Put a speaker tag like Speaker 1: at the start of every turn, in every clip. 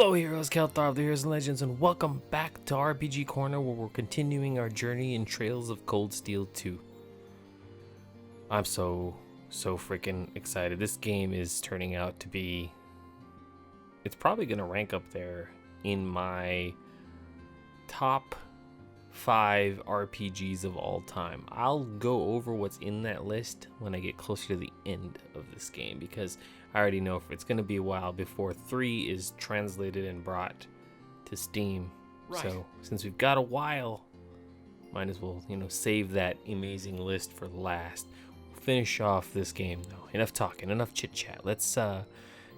Speaker 1: Hello heroes, Kelthar of the Heroes and Legends, and welcome back to RPG Corner, where we're continuing our journey in Trails of Cold Steel 2. I'm so freaking excited. This game is turning out to be... It's probably going to rank up there in my top 5 RPGs of all time. I'll go over what's in that list when I get closer to the end of this game, because I already know it's going to be a while before 3 is translated and brought to Steam. Right. So since we've got a while, might as well, save that amazing list for last. We'll finish off this game though. Enough talking, enough chit chat. Let's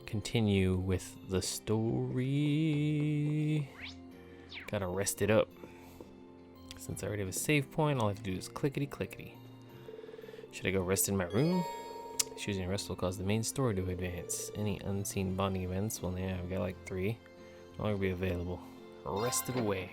Speaker 1: continue with the story. Gotta rest it up. Since I already have a save point, all I have to do is clickety clickety. Should I go rest in my room? Choosing rest will cause the main story to advance. Any unseen bonding events, well, yeah, I've got like 3. No longer be available. Rested away.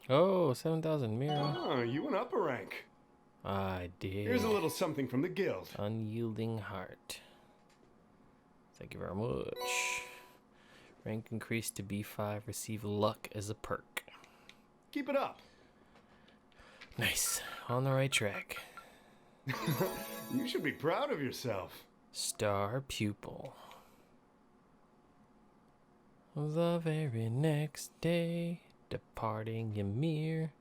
Speaker 1: Oh, 7,000 Mira.
Speaker 2: Oh, you went up a rank.
Speaker 1: I did.
Speaker 2: Here's a little something from the guild.
Speaker 1: Unyielding heart. Thank you very much. Rank increased to B5. Receive luck as a perk.
Speaker 2: Keep it up.
Speaker 1: Nice. On the right track.
Speaker 2: You should be proud of yourself.
Speaker 1: Star pupil. The very next day, departing Ymir.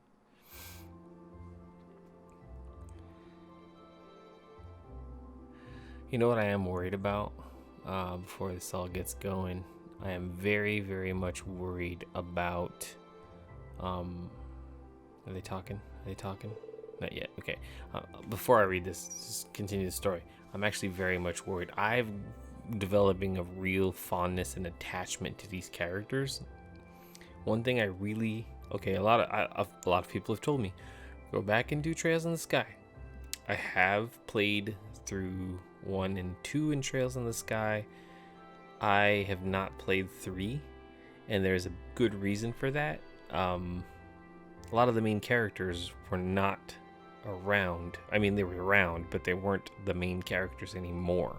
Speaker 1: You know what I am worried about before this all gets going? I am very, very much worried about... Are they talking? Are they talking? Not yet. Okay. Before I read this, just continue the story. I'm actually very much worried. I'm developing a real fondness and attachment to these characters. One thing I really... Okay, a lot of people have told me, go back and do Trails in the Sky. I have played through 1 and 2 in Trails in the Sky. I have not played 3, and there's a good reason for that. A lot of the main characters were not around. I mean, they were around, but they weren't the main characters anymore.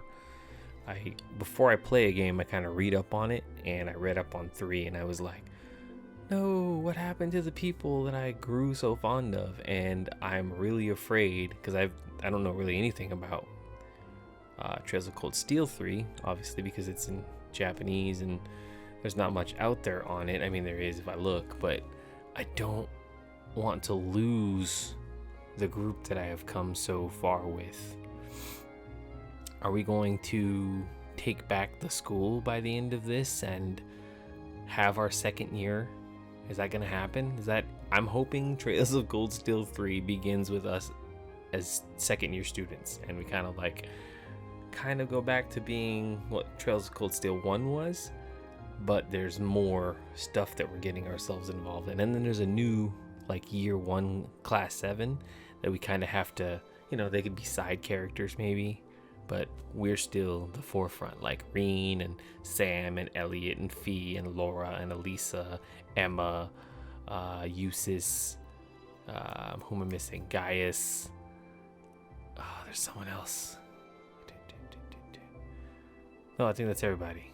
Speaker 1: Before I play a game, I kind of read up on it, and I read up on 3, and I was like, no, what happened to the people that I grew so fond of? And I'm really afraid, because I don't know really anything about Trails of Cold Steel 3, obviously, because it's in Japanese and there's not much out there on it. I mean, there is if I look, but I don't want to lose the group that I have come so far with. Are we going to take back the school by the end of this and have our second year? Is that going to happen? I'm hoping Trails of Cold Steel 3 begins with us as second year students, and we kind of go back to being what Trails of Cold Steel 1 was, but there's more stuff that we're getting ourselves involved in. And then there's a new year 1 class 7 that we kind of have to, they could be side characters maybe, but we're still the forefront, like Rean and Sam and Elliot and Fee and Laura and Elisa, Emma, Eusis, who am I missing? Gaius. Oh, there's someone else. No, I think that's everybody.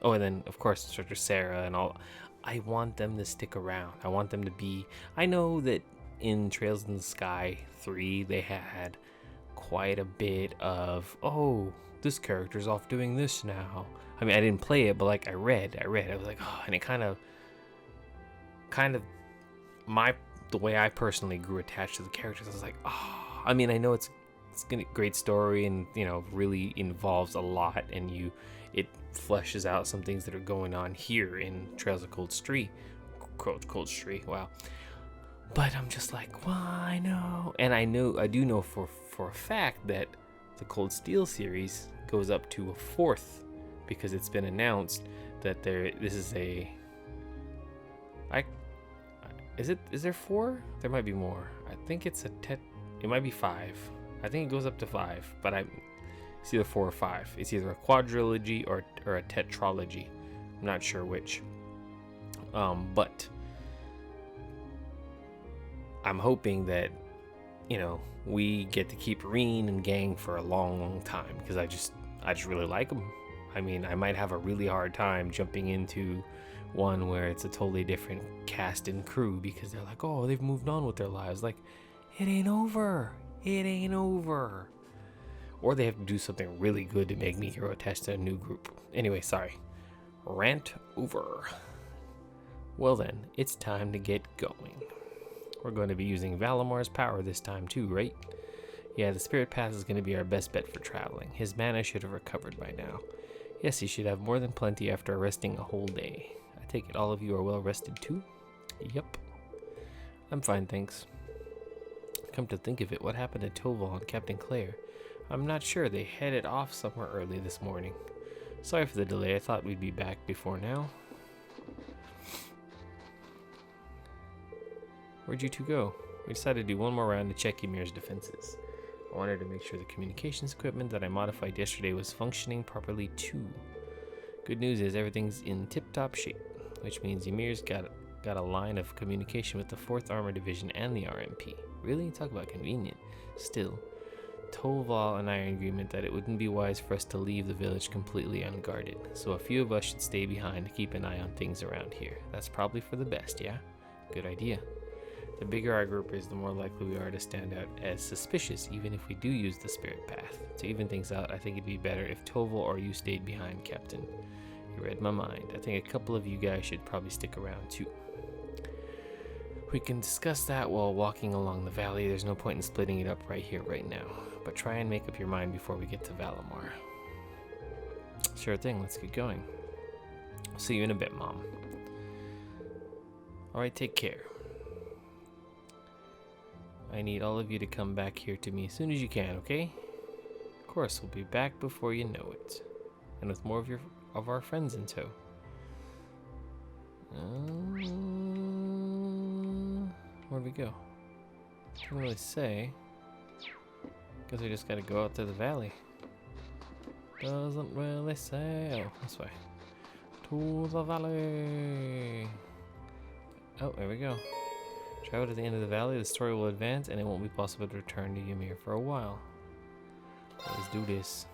Speaker 1: Oh, and then, of course, Instructor Sarah and all. I want them to stick around. I want them to be... I know that in Trails in the Sky 3, they had quite a bit of, oh, this character's off doing this now. I mean, I didn't play it, but I read. I was like, oh, and it kind of the way I personally grew attached to the characters, I was like, oh, I mean, I know it's a great story and, really involves a lot, and it fleshes out some things that are going on here in Trails of Cold Steel. Wow. But I'm just like, well, I know. And I do know for a fact that the Cold Steel series goes up to a 4th, because it's been announced that is there 4? There might be more. I think it might be 5. I think it goes up to 5, but It's either 4 or 5. It's either a quadrilogy or a tetralogy. I'm not sure which. But I'm hoping that, we get to keep Rean and gang for a long, long time, because I just really like them. I mean, I might have a really hard time jumping into one where it's a totally different cast and crew, because they're like, oh, they've moved on with their lives. Like, it ain't over. It ain't over. Or they have to do something really good to make me hero attached to a new group. Anyway, sorry. Rant over. Well then, it's time to get going. We're going to be using Valamar's power this time too, right? Yeah, the Spirit Path is going to be our best bet for traveling. His mana should have recovered by now. Yes, he should have more than plenty after resting a whole day. I take it all of you are well rested too? Yep. I'm fine, thanks. Come to think of it, what happened to Toval and Captain Claire? I'm not sure, they headed off somewhere early this morning. Sorry for the delay, I thought we'd be back before now. Where'd you two go? We decided to do one more round to check Ymir's defenses. I wanted to make sure the communications equipment that I modified yesterday was functioning properly too. Good news is everything's in tip-top shape, which means Ymir's got a line of communication with the 4th Armor Division and the RMP. Really? Talk about convenient. Still, Toval and I are in agreement that it wouldn't be wise for us to leave the village completely unguarded, so a few of us should stay behind to keep an eye on things around here. That's probably for the best, yeah? Good idea. The bigger our group is, the more likely we are to stand out as suspicious, even if we do use the Spirit Path. To even things out, I think it'd be better if Toval or you stayed behind, Captain. You read my mind. I think a couple of you guys should probably stick around too. We can discuss that while walking along the valley. There's no point in splitting it up right here, right now. But try and make up your mind before we get to Valamar. Sure thing, let's get going. See you in a bit, Mom. Alright, take care. I need all of you to come back here to me as soon as you can, okay? Of course, we'll be back before you know it. And with more of our friends in tow. Where'd we go? Can't really say. Guess we just gotta go out to the valley. Doesn't really say. Oh, this way. To the valley. Oh, there we go. Travel to the end of the valley, the story will advance, and it won't be possible to return to Ymir for a while. Let's do this.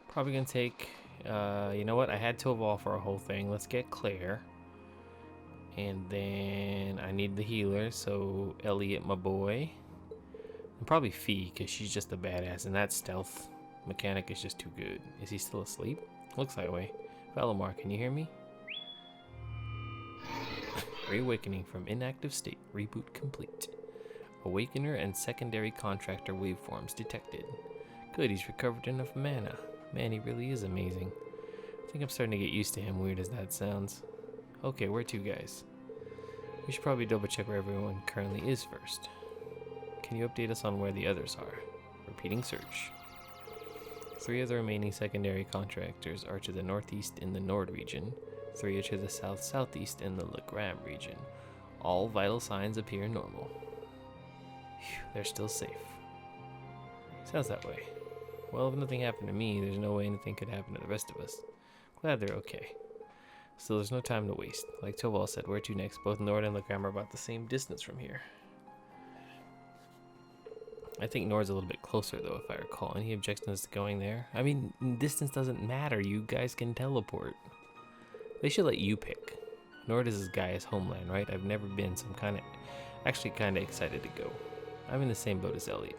Speaker 1: Probably gonna take, you know what? I had Toval for a whole thing. Let's get Claire. And then I need the healer, so Elliot, my boy. And probably Fee, because she's just a badass, and that stealth mechanic is just too good. Is he still asleep? Looks that way. Valamar, can you hear me? Reawakening from inactive state. Reboot complete. Awakener and secondary contractor waveforms detected. Good, he's recovered enough mana. Man, he really is amazing. I think I'm starting to get used to him, weird as that sounds. Okay, where to, guys? We should probably double check where everyone currently is first. Can you update us on where the others are? Repeating search. 3 of the remaining secondary contractors are to the northeast in the Nord region. 3 are to the south-southeast in the Legram region. All vital signs appear normal. Phew, they're still safe. Sounds that way. Well, if nothing happened to me, there's no way anything could happen to the rest of us. Glad they're okay. Still, there's no time to waste. Like Toval said, where to next? Both Nord and Legram are about the same distance from here. I think Nord's a little bit closer, though, if I recall. Any objections to going there? I mean, distance doesn't matter. You guys can teleport. They should let you pick. Nord is Gaia's homeland, right? I've never been, so I'm actually kind of excited to go. I'm in the same boat as Elliot.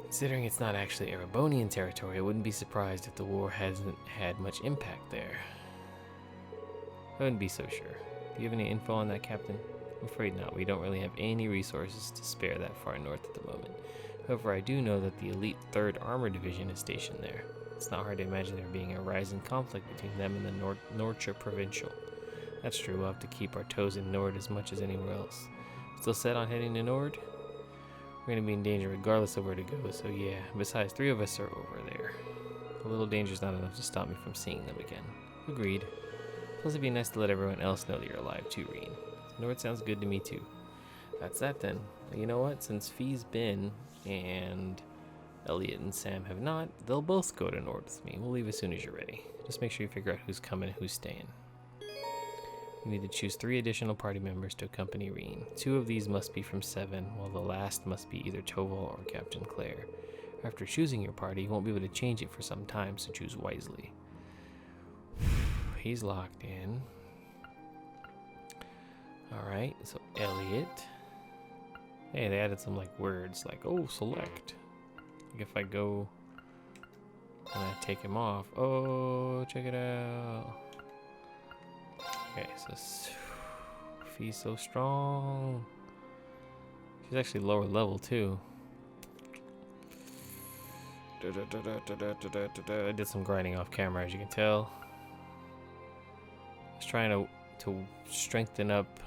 Speaker 1: Considering it's not actually Erebonian territory, I wouldn't be surprised if the war hasn't had much impact there. I wouldn't be so sure. Do you have any info on that, Captain? I'm afraid not. We don't really have any resources to spare that far north at the moment. However, I do know that the elite 3rd Armor Division is stationed there. It's not hard to imagine there being a rising conflict between them and the Nordshire Provincial. That's true, we'll have to keep our toes in Nord as much as anywhere else. Still set on heading to Nord? We're going to be in danger regardless of where to go, so yeah. Besides, 3 of us are over there. A little danger's not enough to stop me from seeing them again. Agreed. Plus it'd be nice to let everyone else know that you're alive too, Rean. North sounds good to me too. That's that then. You know what? Since Fee's been and Elliot and Sam have not, they'll both go to Nord with me. We'll leave as soon as you're ready. Just make sure you figure out who's coming and who's staying. You need to choose 3 additional party members to accompany Rean. 2 of these must be from 7, while the last must be either Toval or Captain Claire. After choosing your party, you won't be able to change it for some time, so choose wisely. He's locked in. Alright, so Elliot. Hey, they added some like words like, oh, select. Like if I go and I take him off. Oh, check it out. Okay, so Fee's so strong. She's actually lower level too. I did some grinding off camera, as you can tell. I was trying to strengthen up.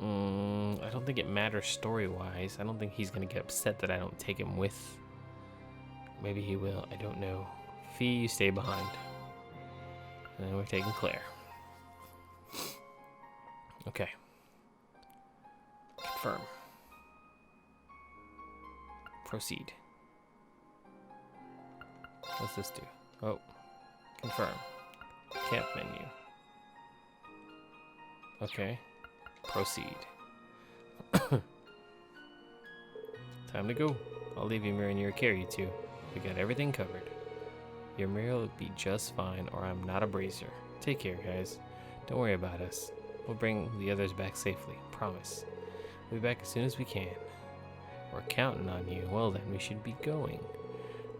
Speaker 1: I don't think it matters story-wise. I don't think he's gonna get upset that I don't take him with. Maybe he will. I don't know. Fee, you stay behind. And then we're taking Claire. Okay. Confirm. Proceed. What's this do? Oh. Confirm. Camp menu. Okay. Proceed. Time to go. I'll leave Ymir in your care, you two. We got everything covered. Ymir will be just fine, or I'm not a brazier. Take care, guys. Don't worry about us. We'll bring the others back safely. Promise. We'll be back as soon as we can. We're counting on you. Well then, we should be going.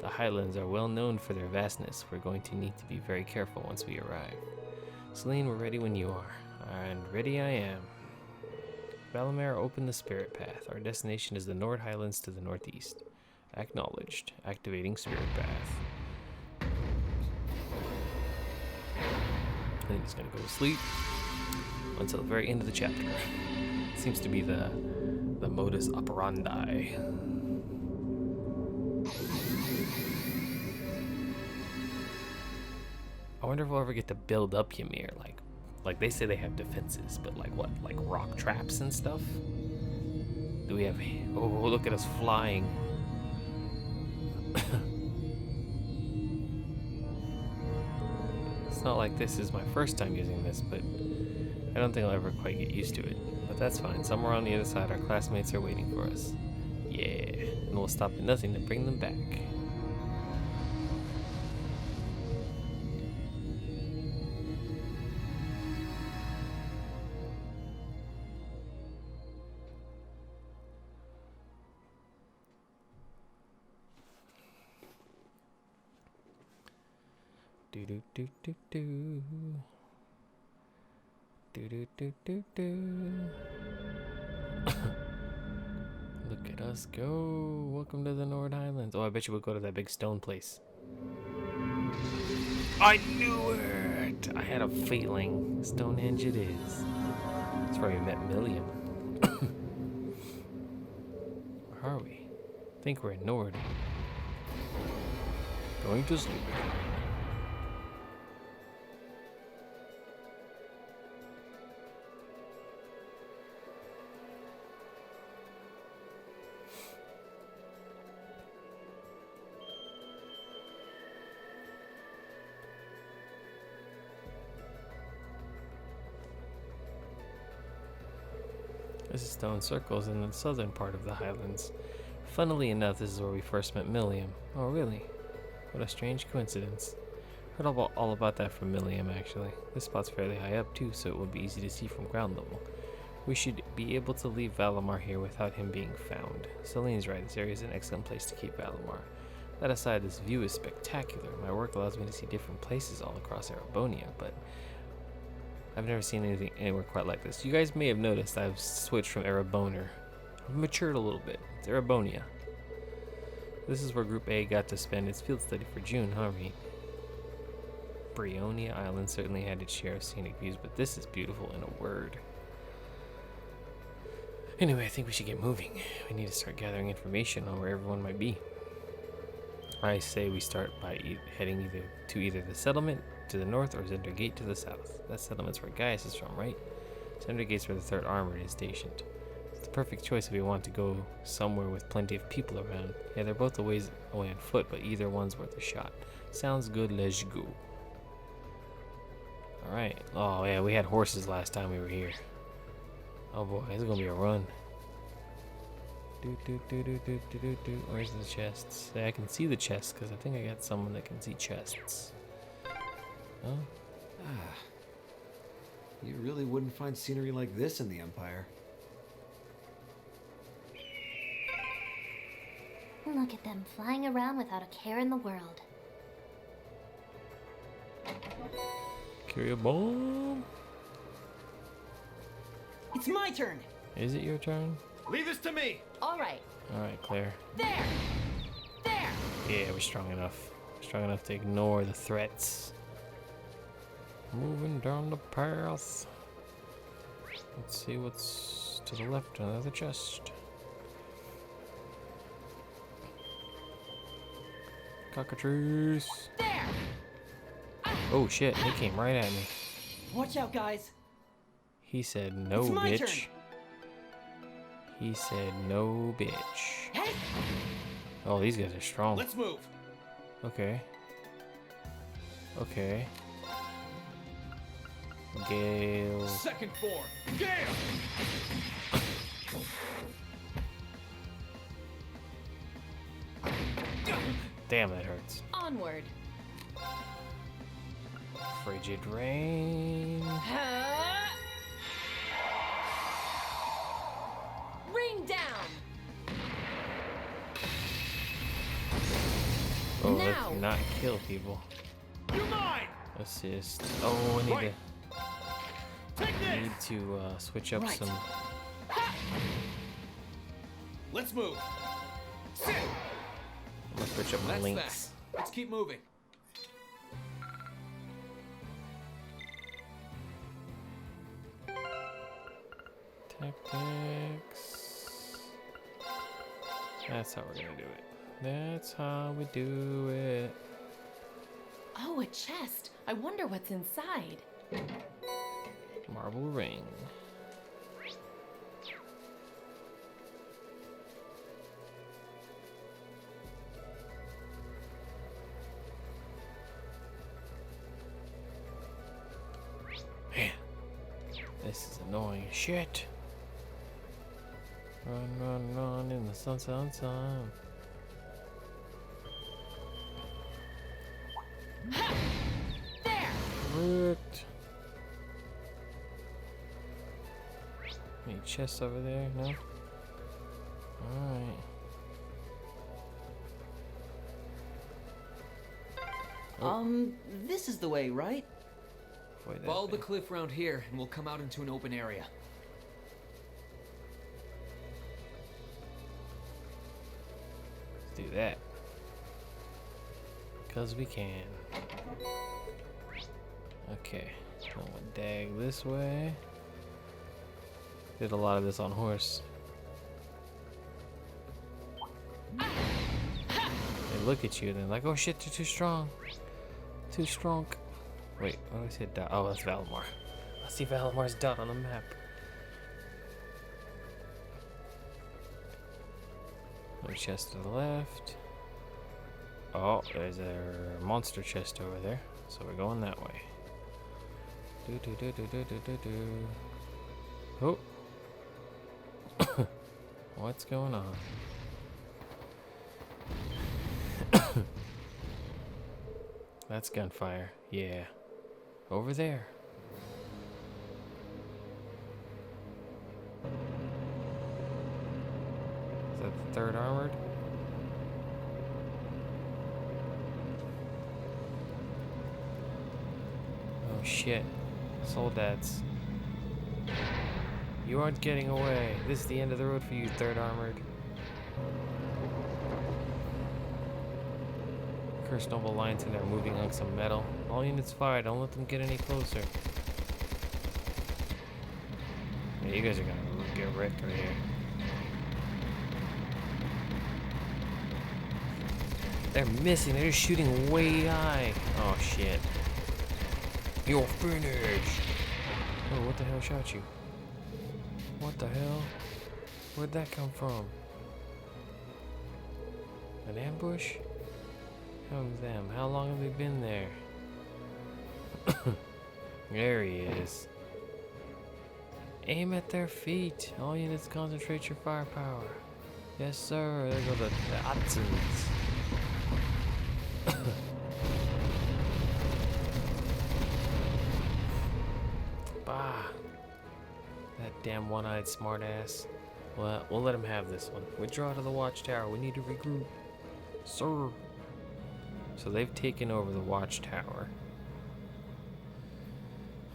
Speaker 1: The Highlands are well known for their vastness. We're going to need to be very careful once we arrive. Celine, we're ready when you are. And ready I am. Valimar, open the spirit path. Our destination is the Nord Highlands to the northeast. Acknowledged. Activating spirit path. I think he's gonna go to sleep until the very end of the chapter. Seems to be the modus operandi. I wonder if we'll ever get to build up Ymir. Like they say they have defenses, but like what? Like rock traps and stuff? Do we have... Oh, look at us flying. It's not like this is my first time using this, but I don't think I'll ever quite get used to it. But that's fine. Somewhere on the other side, our classmates are waiting for us. Yeah, and we'll stop at nothing to bring them back. Do do do do do. Do do do do do. Look at us go. Welcome to the Nord Highlands. Oh, I bet you we'll go to that big stone place. I knew it! I had a feeling. Stonehenge it is. That's where we met Milliam. Where are we? I think we're in Nord. Going to sleep. This is Stone Circles in the southern part of the Highlands. Funnily enough, this is where we first met Milliam. Oh, really? What a strange coincidence. Heard all about that from Milliam, actually. This spot's fairly high up, too, so it would be easy to see from ground level. We should be able to leave Valimar here without him being found. Celine's right, this area is an excellent place to keep Valimar. That aside, this view is spectacular. My work allows me to see different places all across Erebonia, but I've never seen anything anywhere quite like this. You guys may have noticed I've switched from Ereboner. I've matured a little bit. It's Erebonia. This is where Group A got to spend its field study for June, huh, Rean? Brionia Island certainly had its share of scenic views, but this is beautiful in a word. Anyway, I think we should get moving. We need to start gathering information on where everyone might be. I say we start by heading either the settlement to the north or Zender Gate to the south. That settlement's where Gaius is from, right? Zender Gate's where the 3rd Armored is stationed. It's the perfect choice if we want to go somewhere with plenty of people around. Yeah, they're both a ways away on foot, but either one's worth a shot. Sounds good, let's go. Alright. Oh, yeah, we had horses last time we were here. Oh boy, this is gonna be a run. Where's the chests? I can see the chests because I think I got someone that can see chests. Oh,
Speaker 2: You really wouldn't find scenery like this in the Empire.
Speaker 3: Look at them flying around without a care in the world.
Speaker 1: carry a bomb.
Speaker 4: It's my turn.
Speaker 1: Is it your turn?
Speaker 2: Leave this to me!
Speaker 4: All right.
Speaker 1: All right, Claire.
Speaker 4: There. There.
Speaker 1: Yeah, we're strong enough. Strong enough to ignore the threats. Moving down the path. Let's see what's to the left. Another chest. Cockatrice.
Speaker 4: There.
Speaker 1: Oh shit, he came right at me.
Speaker 4: Watch out, guys.
Speaker 1: He said no,
Speaker 4: It's my
Speaker 1: bitch.
Speaker 4: turn.
Speaker 1: He said no, bitch.
Speaker 4: Hey.
Speaker 1: Oh, these guys are strong.
Speaker 4: Let's move.
Speaker 1: Okay. Okay. Gale.
Speaker 4: Second form. Gale.
Speaker 1: Damn, that hurts.
Speaker 3: Onward.
Speaker 1: Frigid rain.
Speaker 3: Ring down.
Speaker 1: Oh,
Speaker 3: Now.
Speaker 1: let's not kill people.
Speaker 4: You're mine.
Speaker 1: Assist. Oh, I
Speaker 4: Right. Take
Speaker 1: need
Speaker 4: this.
Speaker 1: to switch up
Speaker 4: Right.
Speaker 1: some.
Speaker 4: Let's move. Sit.
Speaker 1: I'm gonna switch up my
Speaker 4: That's
Speaker 1: links.
Speaker 4: that. Let's keep moving.
Speaker 1: Tactics. That's how we're gonna do it. That's how we do it.
Speaker 3: Oh, a chest. I wonder what's inside.
Speaker 1: Marble ring. Man, this is annoying as shit. Run, run, run in the sun, sun, sun.
Speaker 3: There.
Speaker 1: Ripped. Any chests over there? No? Alright.
Speaker 4: This is the way, right?
Speaker 1: Boy, that
Speaker 4: Follow the
Speaker 1: thing.
Speaker 4: cliff round here, and we'll come out into an open area.
Speaker 1: Let's do that. Because we can. Okay. I'm gonna dag this way. Did a lot of this on horse. They look at you and they're like, oh shit, you're too strong. Too strong. Wait, what did I say? Dot? Oh, that's Valimar. I see Valimar's dot on the map. No chest to the left. Oh, there's a monster chest over there. So we're going that way. Do do do do do do do do. Oh. What's going on? That's gunfire. Yeah. Over there. Is that the 3rd Armored? Oh shit. Soldats. You aren't getting away. This is the end of the road for you, 3rd Armored. Cursed Noble Alliance and they're moving hunks of metal. All units fire, don't let them get any closer. Yeah, you guys are gonna get wrecked right here. They're missing. They're just shooting way high. Oh, shit. You're finished. Oh, what the hell shot you? What the hell? Where'd that come from? An ambush? How's them? How long have they been there? There he is. Aim at their feet. All units concentrate your firepower. Yes, sir. There go the Atsons. Bah. That damn one-eyed smartass. Well, we'll let him have this one. Withdraw to the watchtower. We need to regroup. Sir. So they've taken over the watchtower.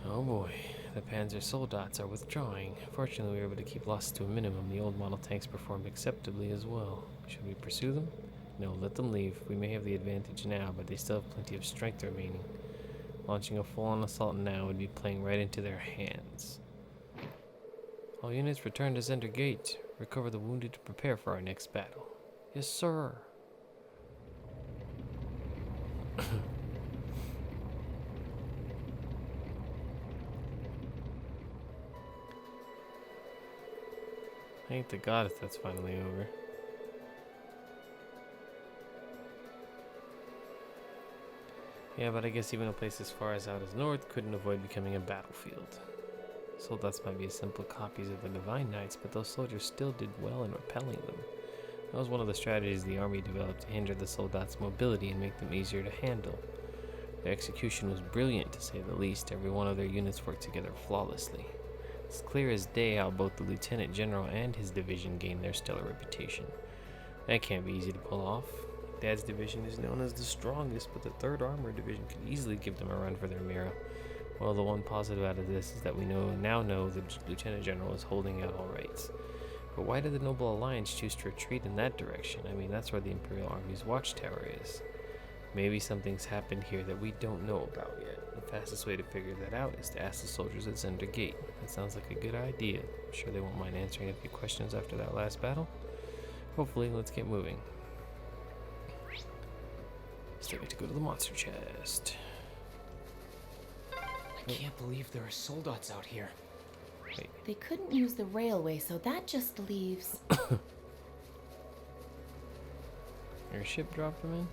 Speaker 1: Oh boy. The Panzer Soldats are withdrawing. Fortunately, we were able to keep losses to a minimum. The old model tanks performed acceptably as well. Should we pursue them? No, let them leave. We may have the advantage now, but they still have plenty of strength remaining. Launching a full-on assault now would be playing right into their hands. All units return to Zender Gate. Recover the wounded to prepare for our next battle. Yes, sir. Thank the goddess that's finally over. Yeah, but I guess even a place as far as out as north couldn't avoid becoming a battlefield. Soldats might be simple copies of the Divine Knights, but those soldiers still did well in repelling them. That was one of the strategies the army developed to hinder the soldats' mobility and make them easier to handle. Their execution was brilliant, to say the least. Every one of their units worked together flawlessly. It's clear as day how both the Lieutenant General and his division gained their stellar reputation. That can't be easy to pull off. Dad's division is known as the strongest, but the 3rd Armored Division could easily give them a run for their Mira. Well, the one positive out of this is that we now know the Lieutenant General is holding out all rights. But why did the Noble Alliance choose to retreat in that direction? I mean, that's where the Imperial Army's watchtower is. Maybe something's happened here that we don't know about yet. The fastest way to figure that out is to ask the soldiers at Zender Gate. That sounds like a good idea. I'm sure they won't mind answering a few questions after that last battle. Hopefully, let's get moving. Still get to go to the monster chest.
Speaker 4: I can't believe there are soldats out here.
Speaker 1: Wait.
Speaker 3: They couldn't use the railway, so that just leaves.
Speaker 1: Your ship dropped them in?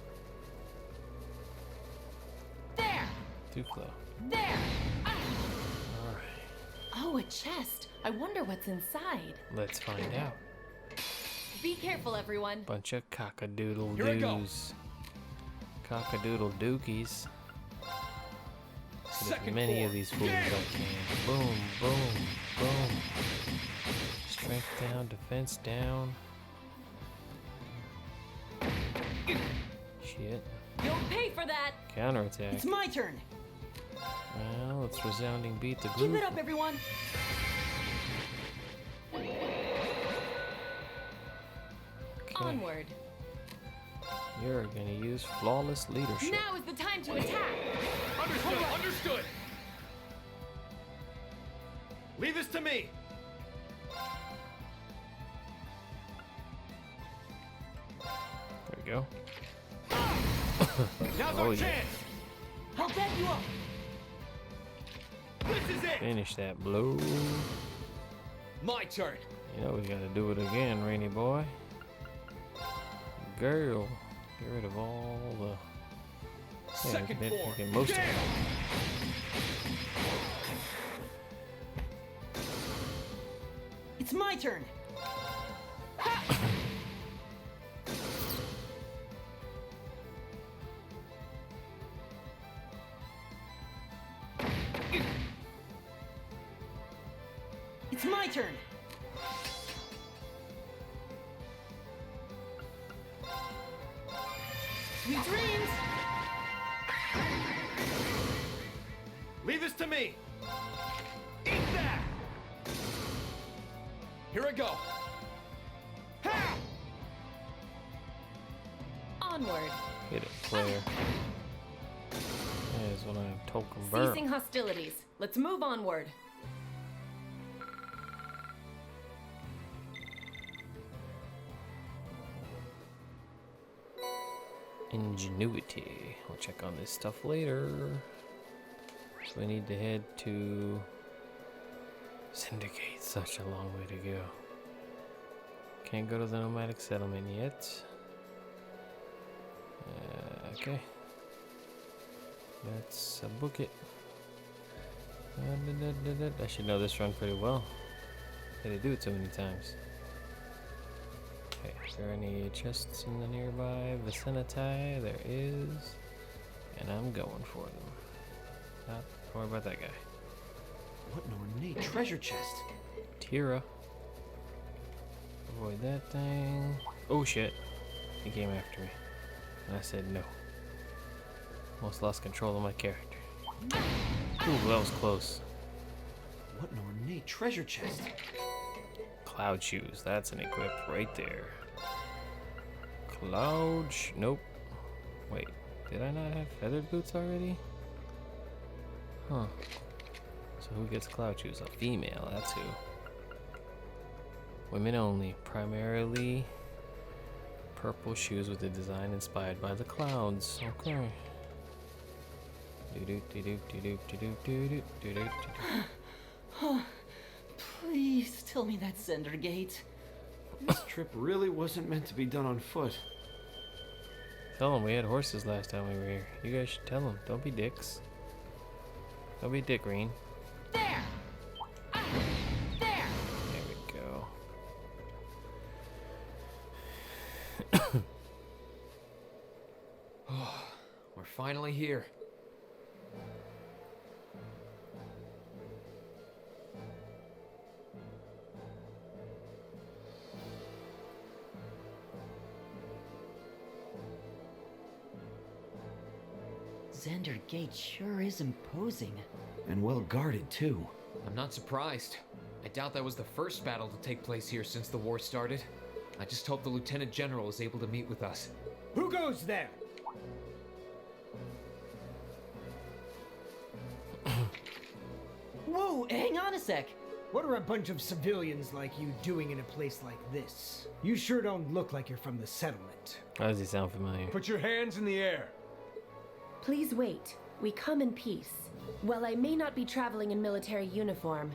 Speaker 3: There!
Speaker 1: Too slow.
Speaker 3: There!
Speaker 1: Alright,
Speaker 3: Oh, a chest. I wonder what's inside.
Speaker 1: let's find out.
Speaker 3: Be careful, everyone.
Speaker 1: Bunch of cockadoodle
Speaker 4: Here we go.
Speaker 1: doos. Cockadoodle dookies. Get as
Speaker 4: Second
Speaker 1: many
Speaker 4: floor.
Speaker 1: of these fools
Speaker 4: Yeah.
Speaker 1: as I can. Boom, boom, boom. Strength down, defense down. Shit.
Speaker 3: You'll pay for that.
Speaker 1: Counterattack.
Speaker 5: It's my turn.
Speaker 1: Well, it's resounding beat the
Speaker 5: Keep
Speaker 1: group.
Speaker 5: it up, everyone.
Speaker 1: Okay.
Speaker 3: Onward.
Speaker 1: You're gonna use flawless leadership.
Speaker 3: Now is the time to attack.
Speaker 4: Understood, understood!
Speaker 2: Leave this to me.
Speaker 1: There we go.
Speaker 2: Now's
Speaker 1: Oh,
Speaker 2: our
Speaker 1: yeah.
Speaker 2: chance.
Speaker 5: I'll back you up.
Speaker 2: This is it.
Speaker 1: Finish that blow.
Speaker 4: My turn!
Speaker 1: You know we gotta do it again, Rainy boy. Girl, get rid of all the. Yeah,
Speaker 4: Second
Speaker 1: we
Speaker 4: floor.
Speaker 1: get most of
Speaker 4: Yeah.
Speaker 1: it.
Speaker 5: It's my turn. It's my turn.
Speaker 3: Sweet dreams.
Speaker 2: Leave this to me. Eat that.
Speaker 4: Here I go!
Speaker 2: Ha!
Speaker 3: Onward.
Speaker 1: Hit it, player. That is what I'm token burn.
Speaker 3: Ceasing hostilities. Let's move onward.
Speaker 1: Ingenuity. We'll check on this stuff later. So we need to head to Syndicate. Such a long way to go. Can't go to the nomadic settlement yet. Okay. Let's book it. I should know this run pretty well. Had to do it so many times. Okay, is there any chests in the nearby vicinity? There is. And I'm going for them. Don't worry about that guy.
Speaker 2: What an ornate treasure chest.
Speaker 1: Tira. Avoid that thing. Oh shit. He came after me. And I said no. Almost lost control of my character. Ooh, that was close.
Speaker 2: What an ornate treasure chest.
Speaker 1: Cloud shoes. That's an equip right there. Cloud nope. Wait. Did I not have feathered boots already? Huh. So who gets cloud shoes? A female, that's who. Women only. Primarily purple shoes with a design inspired by the clouds. Okay.
Speaker 5: Please tell me that's Zender Gate.
Speaker 2: This trip really wasn't meant to be done on foot.
Speaker 1: Tell them we had horses last time we were here. You guys should tell them. Don't be dicks. Don't be a dick, Rean.
Speaker 3: There! Ah, there!
Speaker 1: There we go.
Speaker 4: We're finally here.
Speaker 5: Zender Gate sure is imposing.
Speaker 2: And well guarded, too.
Speaker 4: I'm not surprised. I doubt that was the first battle to take place here since the war started. I just hope the Lieutenant General is able to meet with us.
Speaker 6: Who goes there?
Speaker 5: Whoa, hang on a sec.
Speaker 6: What are a bunch of civilians like you doing in a place like this? You sure don't look like you're from the settlement.
Speaker 1: Why does he sound familiar?
Speaker 7: Put your hands in the air.
Speaker 8: Please wait. We come in peace. While I may not be traveling in military uniform,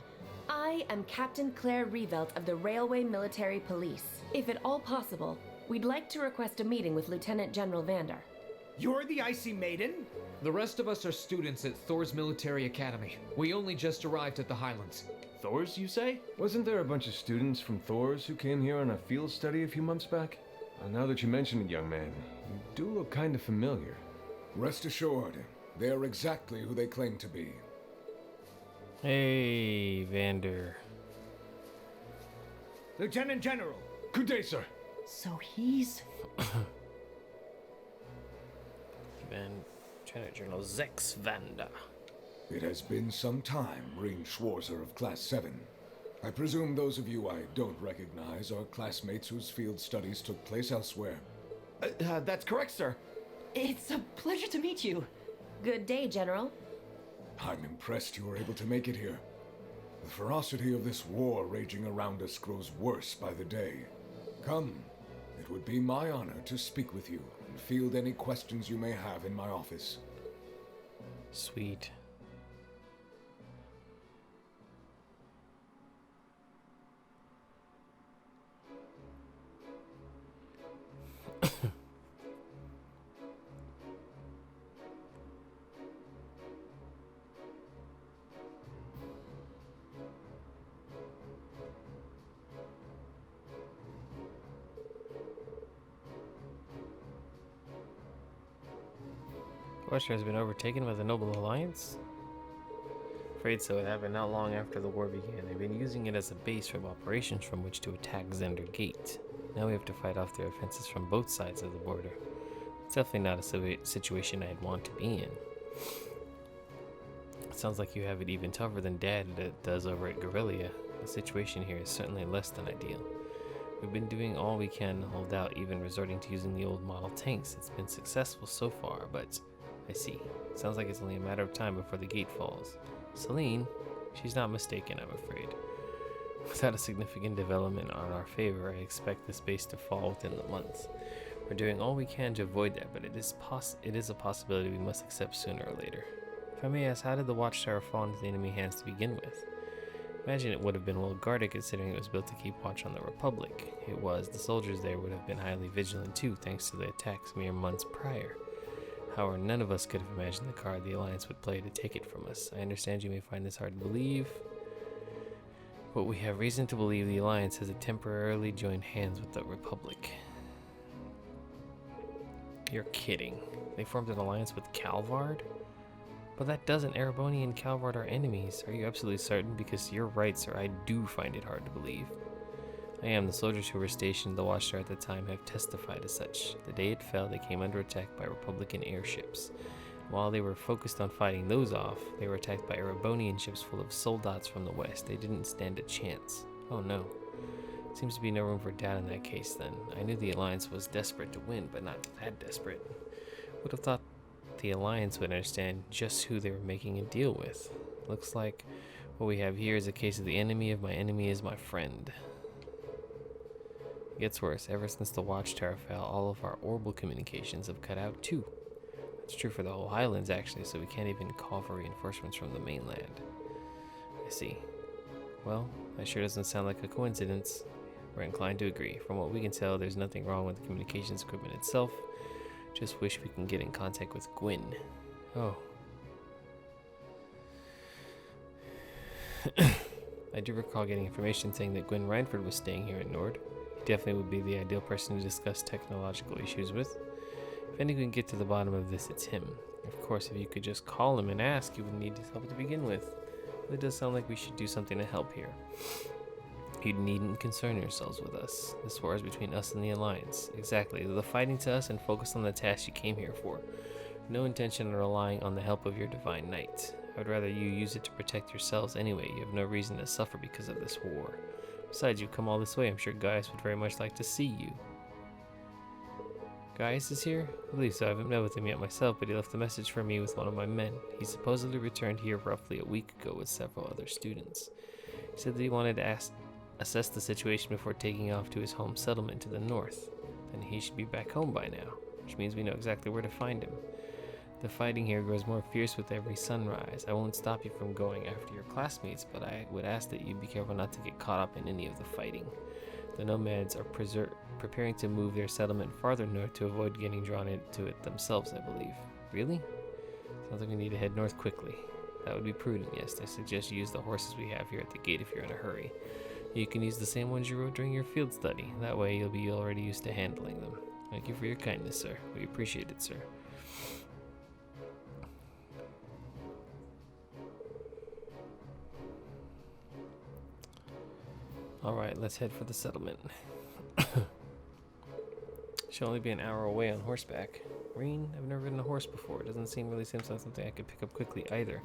Speaker 8: I am Captain Claire Revelt of the Railway Military Police. If at all possible, we'd like to request a meeting with Lieutenant General Vander.
Speaker 6: You're the Icy Maiden?
Speaker 4: The rest of us are students at Thor's Military Academy. We only just arrived at the Highlands.
Speaker 7: Thor's, you say? Wasn't there a bunch of students from Thor's who came here on a field study a few months back? Now that you mention it, young man, you do look kind of familiar.
Speaker 9: Rest assured, they are exactly who they claim to be.
Speaker 1: Hey, Vander.
Speaker 6: Lieutenant General.
Speaker 7: Good day, sir.
Speaker 5: So he's...
Speaker 1: Lieutenant General Zex Vander.
Speaker 9: It has been some time, Rean Schwarzer of Class 7. I presume those of you I don't recognize are classmates whose field studies took place elsewhere.
Speaker 2: That's correct, sir.
Speaker 5: It's a pleasure to meet you.
Speaker 8: Good day, General.
Speaker 9: I'm impressed you were able to make it here. The ferocity of this war raging around us grows worse by the day. Come, it would be my honor to speak with you and field any questions you may have in my office.
Speaker 1: Sweet. Western has been overtaken by the Noble Alliance? Afraid so. It happened not long after the war began. They've been using it as a base of operations from which to attack Zender Gate. Now we have to fight off their offenses from both sides of the border. It's definitely not a situation I'd want to be in. It sounds like you have it even tougher than Dad does over at Guerrilla. The situation here is certainly less than ideal. We've been doing all we can to hold out, even resorting to using the old model tanks. It's been successful so far, but I see. Sounds like it's only a matter of time before the gate falls. Celine, she's not mistaken, I'm afraid. Without a significant development on our favor, I expect this base to fall within the month. We're doing all we can to avoid that, but it is a possibility we must accept sooner or later. If I may ask, how did the watchtower fall into the enemy hands to begin with? Imagine it would have been well guarded considering it was built to keep watch on the Republic. It was. The soldiers there would have been highly vigilant too, thanks to the attacks mere months prior. However, none of us could have imagined the card the Alliance would play to take it from us. I understand you may find this hard to believe, but we have reason to believe the Alliance has temporarily joined hands with the Republic. You're kidding. They formed an alliance with Calvard? But that doesn't. Ereboni and Calvard are enemies. Are you absolutely certain? Because you're right, sir. I do find it hard to believe. I am. The soldiers who were stationed at the watchtower at the time have testified as such. The day it fell, they came under attack by Republican airships. While they were focused on fighting those off, they were attacked by Erebonian ships full of soldats from the west. They didn't stand a chance. Oh no. Seems to be no room for doubt in that case then. I knew the Alliance was desperate to win, but not that desperate. Would have thought the Alliance would understand just who they were making a deal with. Looks like what we have here is a case of the enemy of my enemy is my friend. It gets worse. Ever since the watchtower fell, all of our orbital communications have cut out too. That's true for the whole islands actually, so we can't even call for reinforcements from the mainland. I see. Well, that sure doesn't sound like a coincidence. We're inclined to agree. From what we can tell, there's nothing wrong with the communications equipment itself. Just wish we can get in contact with Gwyn. Oh. I do recall getting information saying that Gwyn Reinford was staying here at Nord. He definitely would be the ideal person to discuss technological issues with. If anyone can get to the bottom of this, it's him. Of course, if you could just call him and ask, you would need his help to begin with. It does sound like we should do something to help here. You needn't concern yourselves with us. This war is between us and the Alliance. Exactly. The fighting to us and focus on the task you came here for. No intention of relying on the help of your divine knight. I would rather you use it to protect yourselves anyway. You have no reason to suffer because of this war. Besides, you've come all this way. I'm sure Gaius would very much like to see you. Gaius is here? I believe so. I haven't met with him yet myself, but he left a message for me with one of my men. He supposedly returned here roughly a week ago with several other students. He said that he wanted to assess the situation before taking off to his home settlement to the north. Then he should be back home by now, which means we know exactly where to find him. The fighting here grows more fierce with every sunrise. I won't stop you from going after your classmates, but I would ask that you be careful not to get caught up in any of the fighting. The nomads are preparing to move their settlement farther north to avoid getting drawn into it themselves, I believe. Really? Sounds like we need to head north quickly. That would be prudent, yes. I suggest you use the horses we have here at the gate if you're in a hurry. You can use the same ones you rode during your field study. That way you'll be already used to handling them. Thank you for your kindness, sir. We appreciate it, sir. Alright, let's head for the settlement. Should only be an hour away on horseback. Rean, I've never ridden a horse before. It doesn't seem like something I could pick up quickly either.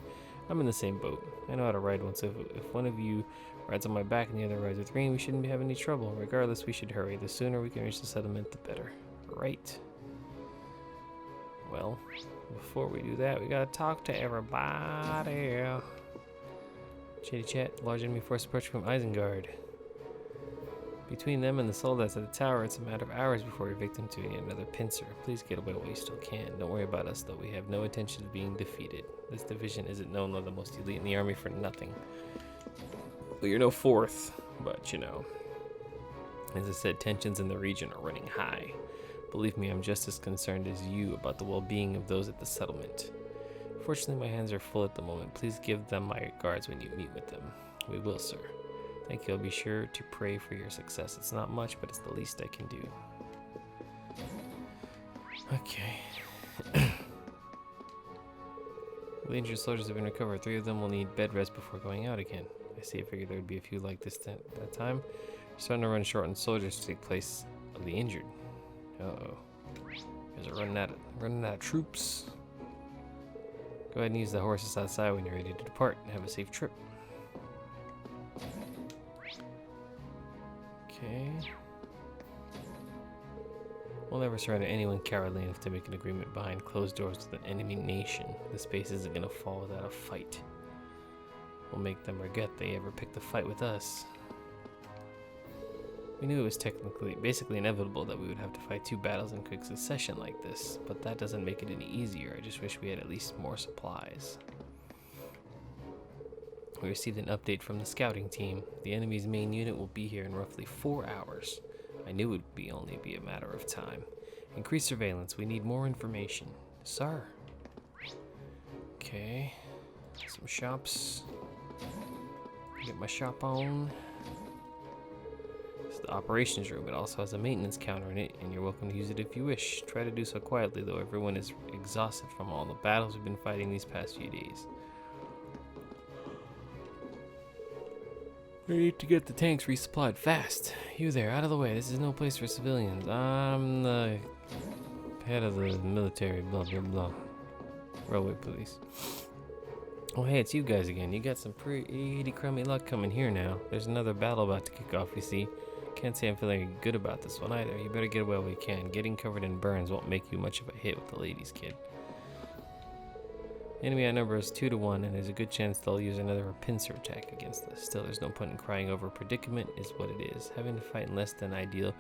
Speaker 1: I'm in the same boat. I know how to ride one, so if one of you rides on my back and the other rides with Rean, we shouldn't be having any trouble. Regardless, we should hurry. The sooner we can reach the settlement, the better. Right. Well, before we do that, we gotta talk to everybody. Chitty chat. Large enemy force approaching from Isengard. Between them and the soldats at the tower, it's a matter of hours before you're victim to another pincer. Please get away while you still can. Don't worry about us, though. We have no intention of being defeated. This division isn't known as the most elite in the army for nothing. Well, you're no fourth, but you know. As I said, tensions in the region are running high. Believe me, I'm just as concerned as you about the well-being of those at the settlement. Fortunately, my hands are full at the moment. Please give them my regards when you meet with them. We will, sir. Thank you. I'll be sure to pray for your success. It's not much, but it's the least I can do. Okay. The injured soldiers have been recovered. 3 of them will need bed rest before going out again. I see. I figured there would be a few like this at that time. We're starting to run short on soldiers to take place of the injured. Uh-oh. You guys are running out of troops. Go ahead and use the horses outside when you're ready to depart. Have a safe trip. Okay. We'll never surrender anyone cowardly enough to make an agreement behind closed doors with an enemy nation. This base isn't gonna fall without a fight. We'll make them regret they ever picked a fight with us. We knew it was basically inevitable that we would have to fight 2 battles in quick succession like this, but that doesn't make it any easier. I just wish we had at least more supplies. We received an update from the scouting team. The enemy's main unit will be here in roughly 4 hours. I knew it would only be a matter of time. Increase surveillance. We need more information. Sir. Okay. Some shops. Get my shop on. It's the operations room. It also has a maintenance counter in it, and you're welcome to use it if you wish. Try to do so quietly, though. Everyone is exhausted from all the battles we've been fighting these past few days. We need to get the tanks resupplied fast. You there, out of the way. This is no place for civilians. I'm the head of the military, blah, blah, blah. Railway police. Oh, hey, it's you guys again. You got some pretty crummy luck coming here now. There's another battle about to kick off, you see. Can't say I'm feeling good about this one either. You better get away while you can. Getting covered in burns won't make you much of a hit with the ladies, kid. Enemy outnumber is 2 to 1, and there's a good chance they'll use another pincer attack against us. Still, there's no point in crying over. Predicament is what it is. Having to fight in less than ideal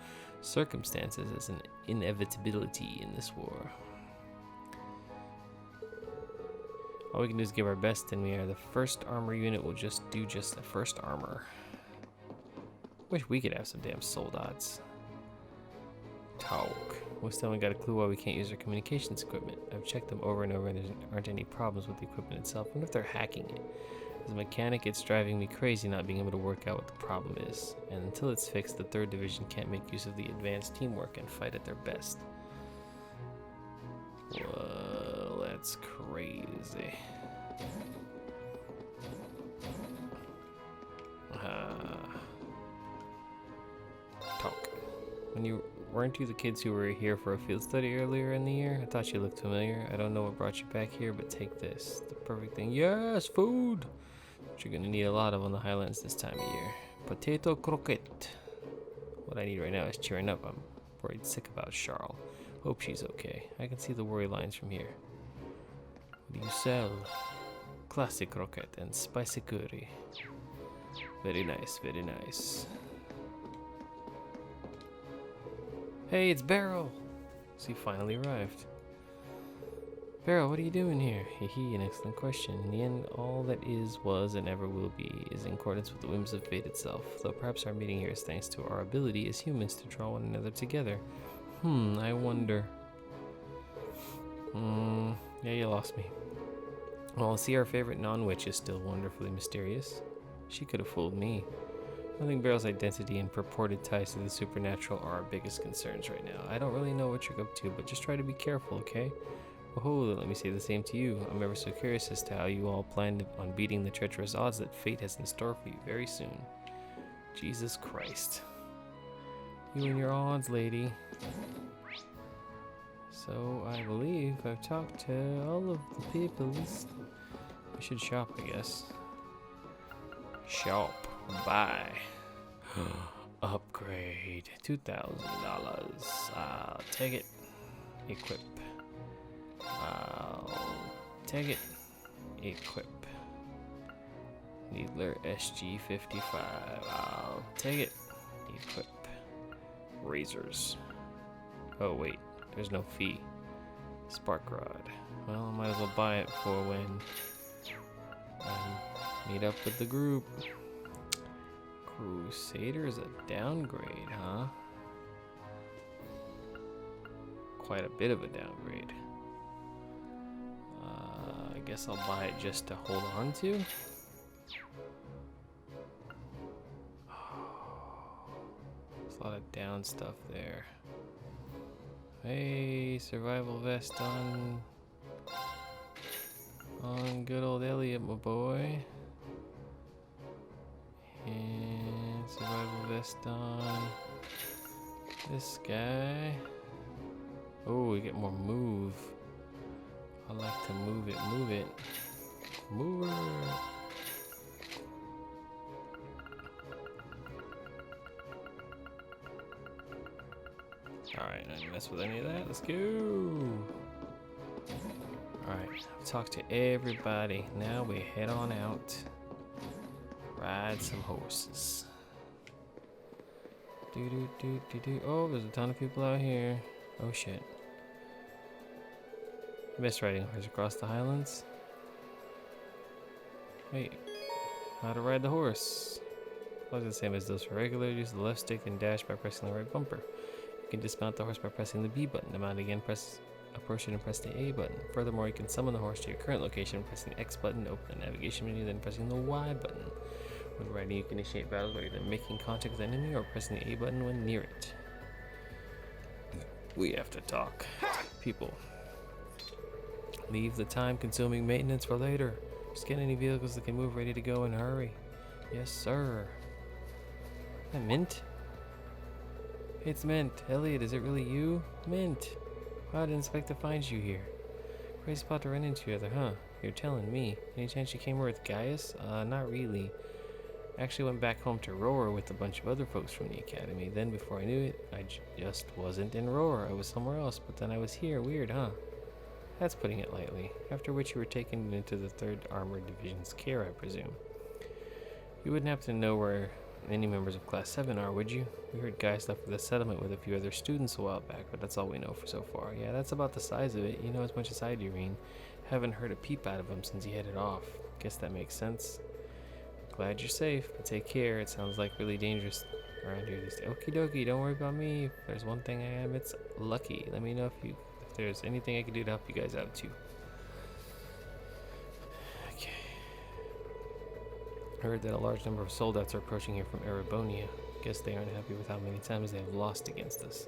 Speaker 1: circumstances is an inevitability in this war. All we can do is give our best, and we are the first armor unit. We'll just do just the first armor. Wish we could have some damn soldats. Talk. We still haven't got a clue why we can't use our communications equipment. I've checked them over and over, and there aren't any problems with the equipment itself. I wonder if they're hacking it. As a mechanic, it's driving me crazy not being able to work out what the problem is. And until it's fixed, the 3rd Division can't make use of the advanced teamwork and fight at their best. Whoa, that's crazy. Talk. Weren't you the kids who were here for a field study earlier in the year? I thought you looked familiar. I don't know what brought you back here, but take this. The perfect thing. Yes, food! Which you're gonna need a lot of on the Highlands this time of year. Potato croquette. What I need right now is cheering up. I'm worried sick about Charles. Hope she's okay. I can see the worry lines from here. What do you sell? Classic croquette and spicy curry. Very nice, very nice. Hey, it's Barrel! So he finally arrived. Barrel, what are you doing here? Hehe, an excellent question. In the end, all that is, was, and ever will be is in accordance with the whims of fate itself, though perhaps our meeting here is thanks to our ability as humans to draw one another together. I wonder. Yeah, you lost me. Well, see, our favorite non-witch is still wonderfully mysterious. She could have fooled me. I think Barrel's identity and purported ties to the supernatural are our biggest concerns right now. I don't really know what you're up to, but just try to be careful, okay? Oh, let me say the same to you. I'm ever so curious as to how you all planned on beating the treacherous odds that fate has in store for you very soon. Jesus Christ. You and your odds, lady. So, I believe I've talked to all of the peoples. We should shop, I guess. Shop. Buy. Upgrade. $2,000. I'll take it. Equip. I'll take it. Equip. Needler SG-55. I'll take it. Equip. Razors. Oh wait, there's no fee. Spark rod. Well, I might as well buy it for when I meet up with the group. Crusader is a downgrade, huh? Quite a bit of a downgrade. I guess I'll buy it just to hold on to. There's a lot of down stuff there. Hey, survival vest on good old Elliot, my boy. And survival vest on this guy. Oh, we get more move. I like to move it, move it. Move it. Alright, I didn't mess with any of that. Let's go. Alright, talk to everybody. Now we head on out. Ride some horses. Oh, there's a ton of people out here. Oh shit. Miss riding horse across the highlands. Wait, how to ride the horse? Well, the same as those for regular. Use the left stick and dash by pressing the right bumper. You can dismount the horse by pressing the B button. To mount again, press a portion and press the A button. Furthermore, you can summon the horse to your current location, pressing the X button to open the navigation menu, then pressing the Y button. When riding, you can initiate battles by either making contact with the enemy or pressing the A button when near it. We have to talk. People. Leave the time-consuming maintenance for later. Just get any vehicles that can move ready to go and hurry. Yes, sir. Is that Mint? Hey, it's Mint. Elliot, is it really you? Mint. Wow, I didn't expect to find you here. Great spot to run into each other, huh? You're telling me. Any chance you came here with Gaius? Not really. Actually went back home to Roar with a bunch of other folks from the academy. Then before I knew it, I just wasn't in Roar. I was somewhere else, but then I was here. Weird, huh? That's putting it lightly. After which you were taken into the 3rd Armored Division's care, I presume. You wouldn't happen to know where any members of Class 7 are, would you? We heard Gaius left for the settlement with a few other students a while back, but that's all we know for so far. Yeah, that's about the size of it. You know as much as I do, Rean. Haven't heard a peep out of him since he headed off. Guess that makes sense. Glad you're safe, but take care. It sounds like really dangerous around here these days. Okie dokie, don't worry about me. If there's one thing I am, it's lucky. Let me know if there's anything I can do to help you guys out too. Okay. I heard that a large number of soldats are approaching here from Erebonia. Guess they aren't happy with how many times they have lost against us.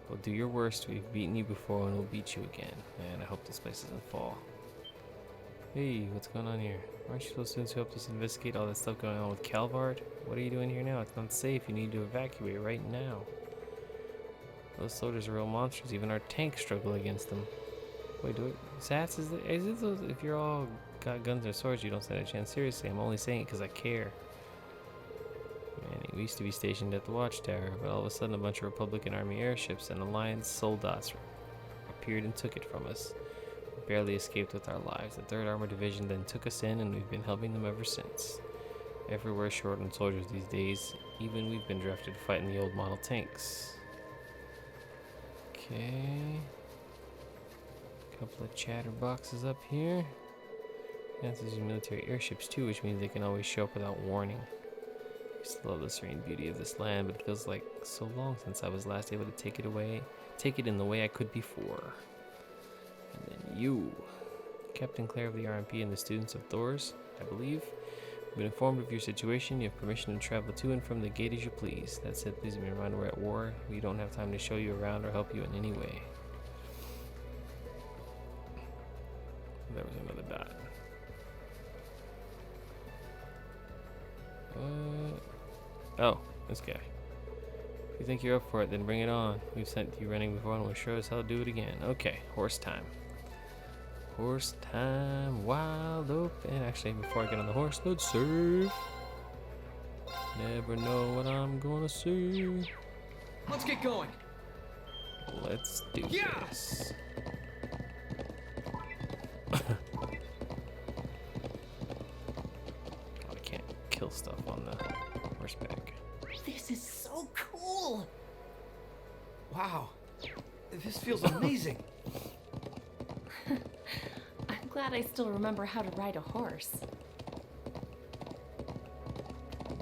Speaker 1: Well, do your worst. We've beaten you before and we'll beat you again. Man, I hope this place doesn't fall. Hey, what's going on here? Aren't you those students who helped us investigate all that stuff going on with Calvard? What are you doing here now? It's not safe. You need to evacuate right now. Those soldiers are real monsters. Even our tanks struggle against them. Wait, Sats, is it those, if you're all got guns or swords, you don't stand a chance? Seriously, I'm only saying it because I care. Man, we used to be stationed at the Watchtower, but all of a sudden a bunch of Republican Army airships and Alliance soldats appeared and took it from us. We barely escaped with our lives. The 3rd Armored Division then took us in, and we've been helping them ever since. Everywhere short on soldiers these days. Even we've been drafted to fight in the old model tanks. Okay. Couple of chatterboxes up here. That's these military airships too, which means they can always show up without warning. I used to love the serene beauty of this land, but it feels like so long since I was last able to take it in the way I could before. And then you, Captain Clare of the RMP and the students of Thor's, I believe. I've been informed of your situation. You have permission to travel to and from the gate as you please. That said, please be reminded we're at war. We don't have time to show you around or help you in any way. There was another dot. Oh, this guy. If you think you're up for it, then bring it on. We've sent you running before and we'll sure as hell do it again. Okay, horse time. Horse time, wild open. Actually, before I get on the horse, let's save. Never know what I'm gonna see.
Speaker 4: Let's get going.
Speaker 1: Let's do this. I can't kill stuff on the horseback.
Speaker 3: This is so cool.
Speaker 2: Wow, this feels amazing.
Speaker 3: I'm glad I still remember how to ride a horse.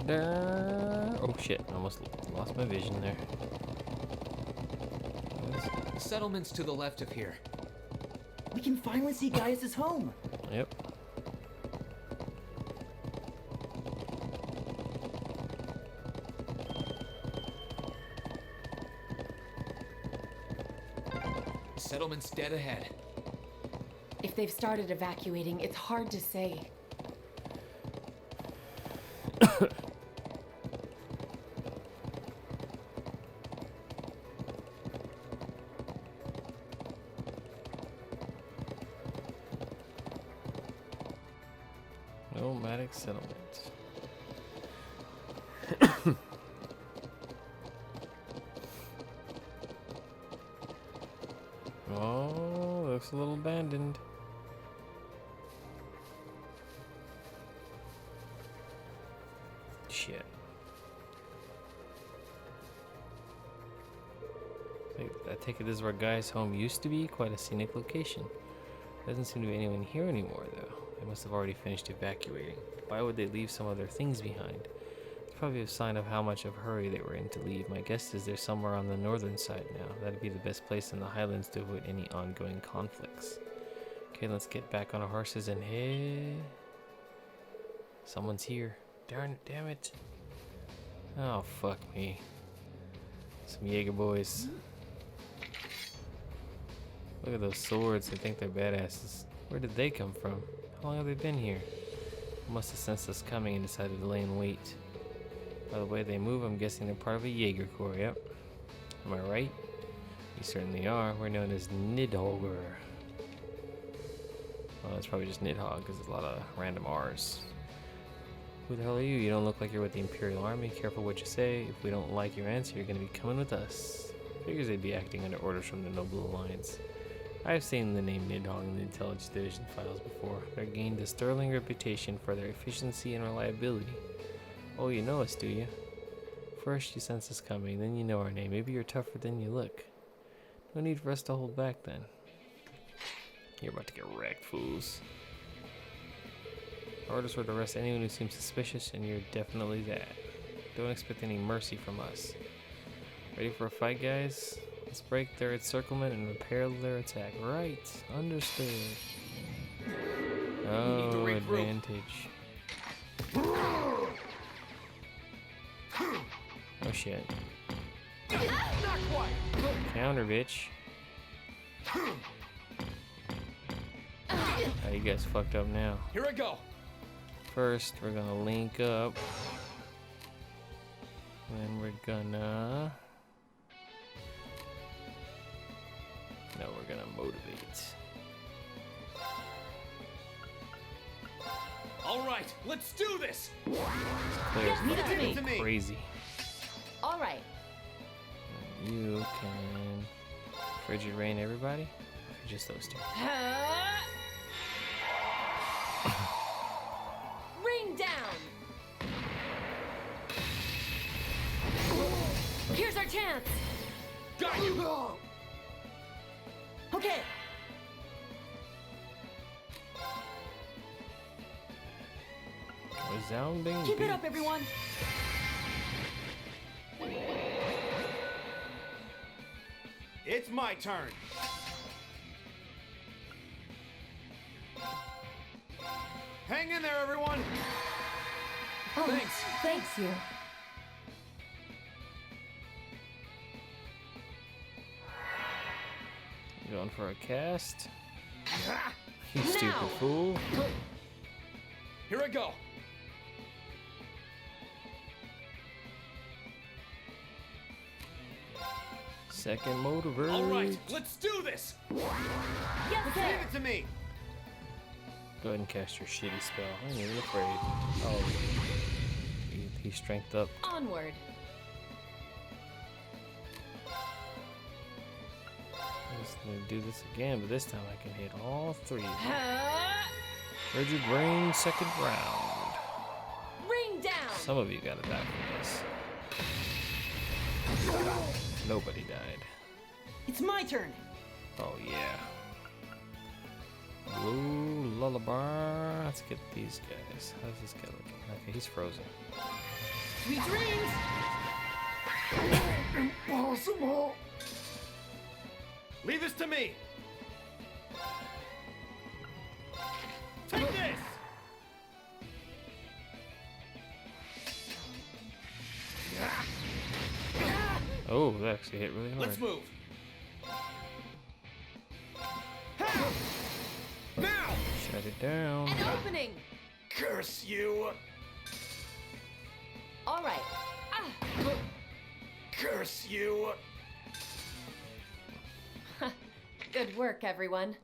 Speaker 1: Oh shit, I almost lost my vision there.
Speaker 4: Settlements to the left of here.
Speaker 5: We can finally see Gaius' home.
Speaker 1: Yep.
Speaker 4: Settlements dead ahead.
Speaker 8: If they've started evacuating, it's hard to say.
Speaker 1: Nomadic settlement. Oh, looks a little abandoned. Shit. take it this is where Guy's home used to be. Quite a scenic location. Doesn't seem to be anyone here anymore, though. They must have already finished evacuating. Why would they leave some of their things behind? It's probably a sign of how much of a hurry they were in to leave. My guess is they're somewhere on the northern side now. That'd be the best place in the highlands to avoid any ongoing conflicts. Okay, let's get back on our horses and head. Someone's here. Darn it, damn it. Oh, fuck me. Some Jaeger boys. Look at those swords. They think they're badasses. Where did they come from? How long have they been here? They must have sensed us coming and decided to lay in wait. By the way they move, I'm guessing they're part of a Jaeger Corps, yep. Am I right? You certainly are. We're known as Nidhogger. Well, that's probably just Nidhogg, because there's a lot of random R's. Who the hell are you? You don't look like you're with the Imperial Army. Careful what you say. If we don't like your answer, you're going to be coming with us. Figures they'd be acting under orders from the Noble Alliance. I've seen the name Nidhogg in the Intelligence Division files before. They're gained a sterling reputation for their efficiency and reliability. Oh, you know us, do you? First you sense us coming, then you know our name. Maybe you're tougher than you look. No need for us to hold back then. You're about to get wrecked, fools. Our orders were to arrest anyone who seems suspicious, and you're definitely that. Don't expect any mercy from us. Ready for a fight, guys? Let's break their encirclement and repair their attack. Right, understood. Oh, advantage. Oh shit. Counter, bitch. Oh, you guys fucked up now.
Speaker 4: Here I go.
Speaker 1: First, we're gonna link up. Then we're gonna... No, we're gonna motivate.
Speaker 4: All right, let's do this.
Speaker 1: Claire's
Speaker 3: Leave it to
Speaker 1: going crazy.
Speaker 3: All right.
Speaker 1: And you can frigid rain everybody. Or just those two.
Speaker 8: Ring down! Here's our chance!
Speaker 4: Got you.
Speaker 8: Okay,
Speaker 1: Resounding
Speaker 3: Keep it
Speaker 1: beats.
Speaker 3: up, everyone.
Speaker 2: It's my turn. Hang in there, everyone.
Speaker 4: Thanks.
Speaker 8: thanks you.
Speaker 1: Going for a cast. You stupid fool.
Speaker 4: Here I go.
Speaker 1: Second motivate.
Speaker 4: All right, let's do this.
Speaker 8: Yes,
Speaker 2: Leave
Speaker 8: sir!
Speaker 2: it to me.
Speaker 1: Go ahead and cast your shitty spell. I ain't even afraid. Oh, he's strength up.
Speaker 3: Onward.
Speaker 1: I'm just gonna do this again, but this time I can hit all three. Frigid Rain, second round.
Speaker 8: Ring down!
Speaker 1: Some of you gotta die from this. Nobody died.
Speaker 6: It's my turn.
Speaker 1: Oh yeah. Blue lullaby. Let's get these guys. How's this guy looking? Okay, he's frozen.
Speaker 6: Sweet dreams.
Speaker 2: Impossible. Leave this to me. Take this.
Speaker 1: Oh, that actually hit really hard.
Speaker 4: Let's move. Now.
Speaker 1: Shut it down.
Speaker 8: An opening!
Speaker 2: Curse you.
Speaker 8: All right.
Speaker 2: Curse you.
Speaker 8: Good work, everyone.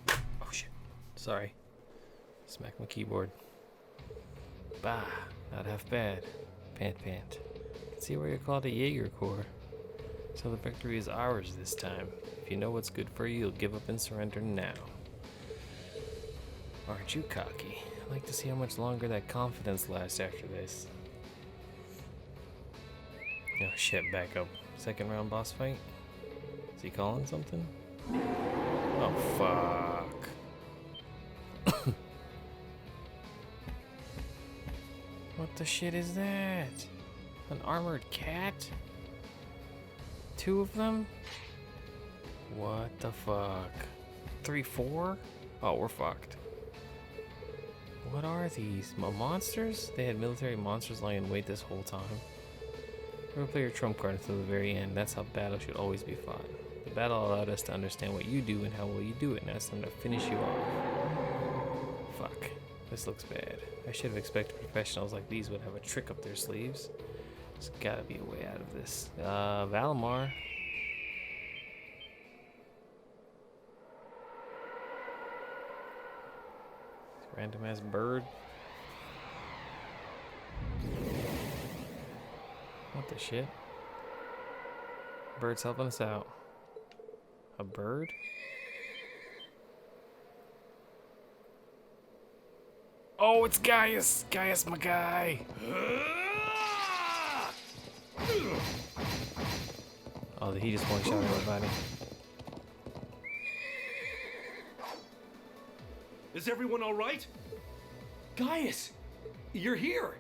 Speaker 1: Oh shit. Sorry. Smack my keyboard. Bah, not half bad. Pant pant. Can see why you're called a Jaeger Corps. So the victory is ours this time. If you know what's good for you, you'll give up and surrender now. Aren't you cocky? I'd like to see how much longer that confidence lasts after this. Oh shit, back up. Second round boss fight? Is he calling something? Oh fuck. What the shit is that? An armored cat? 2 of them? What the fuck? 3, 4? Oh, we're fucked. What are these? Monsters? They had military monsters lying in wait this whole time. Never play your trump card until the very end. That's how battle should always be fought. The battle allowed us to understand what you do and how well you do it. Now it's time to finish you off. Fuck. This looks bad. I should have expected professionals like these would have a trick up their sleeves. There's gotta be a way out of this. Valimar. Random ass bird. What the shit? Bird's helping us out. A bird? Oh, it's Gaius! Gaius, my guy! Oh, he just one-shot everybody.
Speaker 2: Is everyone all right?
Speaker 10: Gaius! You're here!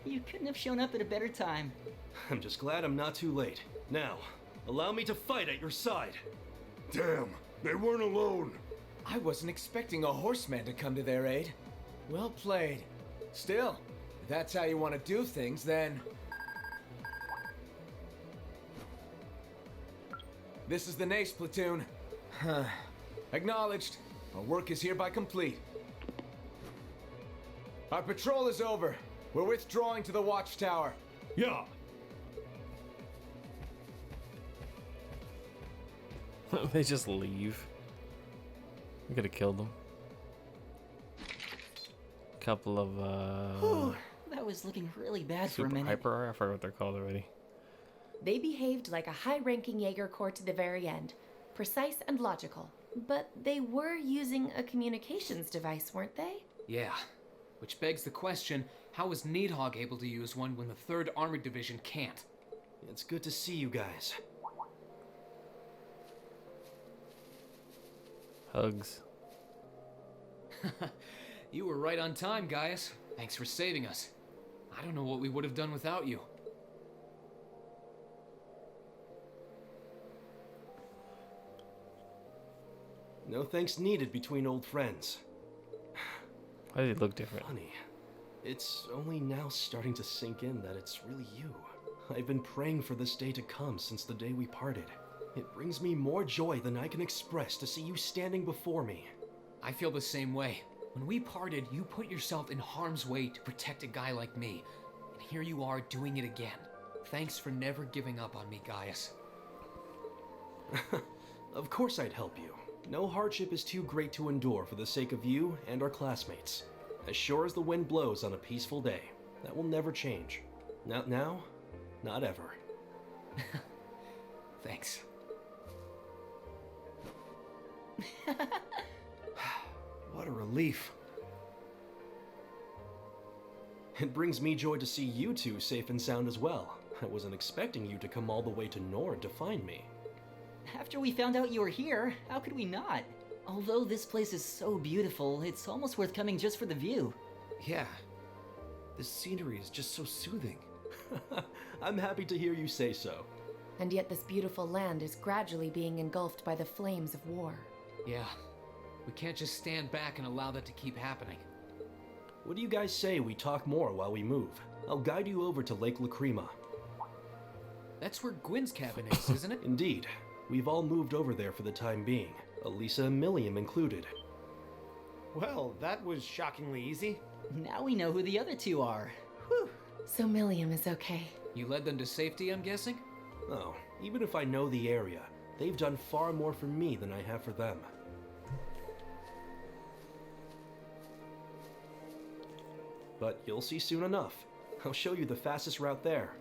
Speaker 5: You couldn't have shown up at a better time.
Speaker 2: I'm just glad I'm not too late. Now, allow me to fight at your side.
Speaker 9: Damn, they weren't alone.
Speaker 10: I wasn't expecting a horseman to come to their aid. Well played. Still, if that's how you want to do things, then... This is the Nace platoon. Acknowledged. Our work is hereby complete. Our patrol is over. We're withdrawing to the watchtower.
Speaker 2: Yeah.
Speaker 1: They just leave. We could have killed them. Couple of
Speaker 5: Whew, that was looking really bad for a
Speaker 1: super
Speaker 5: minute.
Speaker 1: hyper. I forgot what they're called already.
Speaker 8: They behaved like a high-ranking Jaeger Corps to the very end. Precise and logical. But they were using a communications device, weren't they?
Speaker 4: Yeah. Which begs the question, how was Nidhogg able to use one when the 3rd Armored Division can't?
Speaker 2: It's good to see you guys.
Speaker 1: Hugs.
Speaker 4: You were right on time, Gaius. Thanks for saving us. I don't know what we would have done without you.
Speaker 2: No thanks needed between old friends.
Speaker 1: Why did it look different?
Speaker 2: Funny. It's only now starting to sink in that it's really you. I've been praying for this day to come since the day we parted. It brings me more joy than I can express to see you standing before me.
Speaker 4: I feel the same way. When we parted, you put yourself in harm's way to protect a guy like me. And here you are doing it again. Thanks for never giving up on me, Gaius.
Speaker 2: Of course I'd help you. No hardship is too great to endure for the sake of you and our classmates. As sure as the wind blows on a peaceful day. That will never change. Not now, not ever.
Speaker 4: Thanks.
Speaker 2: What a relief. It brings me joy to see you two safe and sound as well. I wasn't expecting you to come all the way to Nord to find me.
Speaker 5: After we found out you were here, how could we not? Although this place is so beautiful, it's almost worth coming just for the view.
Speaker 2: Yeah. This scenery is just so soothing. I'm happy to hear you say so.
Speaker 8: And yet this beautiful land is gradually being engulfed by the flames of war.
Speaker 4: Yeah. We can't just stand back and allow that to keep happening.
Speaker 2: What do you guys say we talk more while we move? I'll guide you over to Lake Lacrima.
Speaker 4: That's where Gwyn's cabin is, isn't it?
Speaker 2: Indeed. We've all moved over there for the time being. Elisa and Milliam included.
Speaker 6: Well, that was shockingly easy.
Speaker 5: Now we know who the other two are. Whew.
Speaker 8: So Milliam is okay.
Speaker 4: You led them to safety, I'm guessing?
Speaker 2: Oh, even if I know the area, they've done far more for me than I have for them. But you'll see soon enough. I'll show you the fastest route there.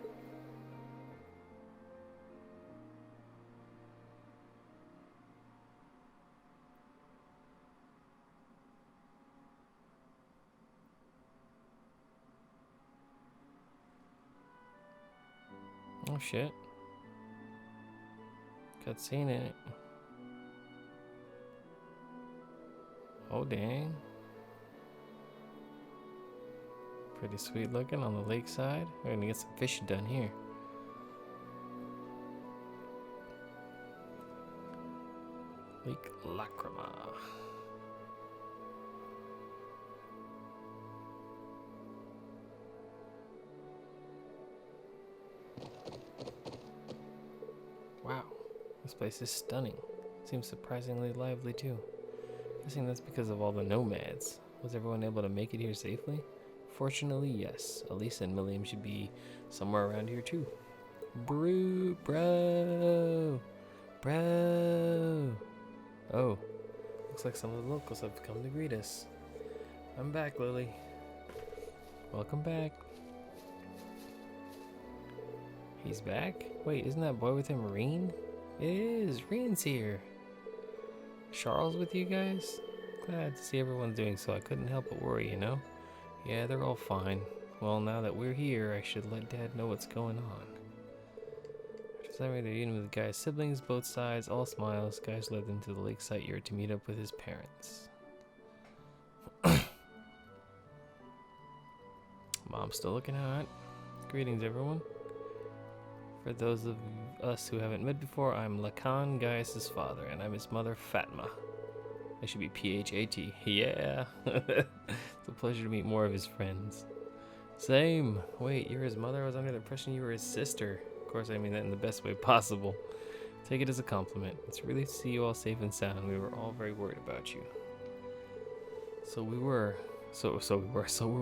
Speaker 1: shit. Cutscene in it. Oh dang. Pretty sweet looking on the lakeside. We're gonna get some fishing done here. Lake Lacrima. Wow, this place is stunning. Seems surprisingly lively too. Guessing that's because of all the nomads. Was everyone able to make it here safely? Fortunately, yes. Elisa and Milliam should be somewhere around here too. Bro. Oh, looks like some of the locals have come to greet us. I'm back, Lily. Welcome back. He's back? Wait, isn't that boy with him Rean? It is. Rean's here. Charles with you guys? Glad to see everyone's doing so. I couldn't help but worry, you know? Yeah, they're all fine. Well, now that we're here, I should let Dad know what's going on. After they're eating with Guy's siblings, both sides, all smiles. Guys led them to the lakeside yard to meet up with his parents. Mom's still looking hot. Greetings, everyone. For those of us who haven't met before, I'm Lacan, Gaius' father, and I'm his mother, Fatma. I should be P-H-A-T. Yeah. It's a pleasure to meet more of his friends. Same. Wait, you're his mother? I was under the impression you were his sister. Of course, I mean that in the best way possible. Take it as a compliment. It's really to see you all safe and sound. We were all very worried about you. So were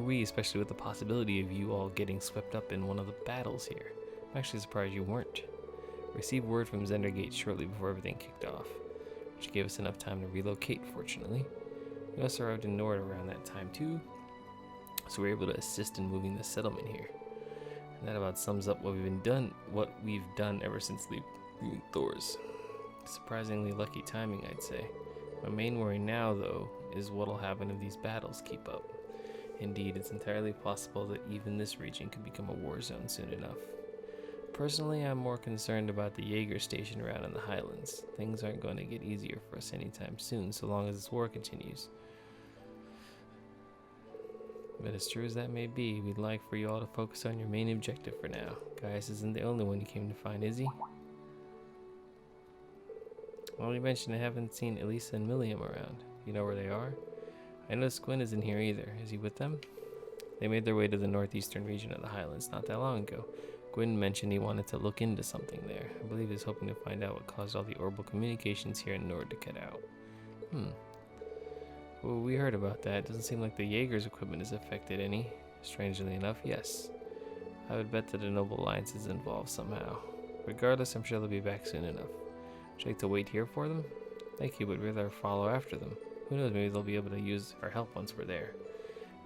Speaker 1: we, especially with the possibility of you all getting swept up in one of the battles here. I'm actually surprised you weren't. Received word from Zendergate shortly before everything kicked off, which gave us enough time to relocate, fortunately. We also arrived in Nord around that time too, so we were able to assist in moving the settlement here. And that about sums up what we've done ever since leaving Thor's. Surprisingly lucky timing, I'd say. My main worry now, though, is what'll happen if these battles keep up. Indeed, it's entirely possible that even this region could become a war zone soon enough. Personally, I'm more concerned about the Jaeger station around in the Highlands. Things aren't going to get easier for us anytime soon, so long as this war continues. But as true as that may be, we'd like for you all to focus on your main objective for now. Gaius isn't the only one you came to find, is he? Well, you mentioned I haven't seen Elisa and Milliam around. You know where they are? I noticed Gwyn isn't here either. Is he with them? They made their way to the northeastern region of the Highlands not that long ago. Gwyn mentioned he wanted to look into something there. I believe he's hoping to find out what caused all the orbital communications here in Nord to cut out. Well, we heard about that. Doesn't seem like the Jaeger's equipment is affected any. Strangely enough, yes. I would bet that a noble alliance is involved somehow. Regardless, I'm sure they'll be back soon enough. Would you like to wait here for them? Thank you, but rather follow after them. Who knows, maybe they'll be able to use our help once we're there.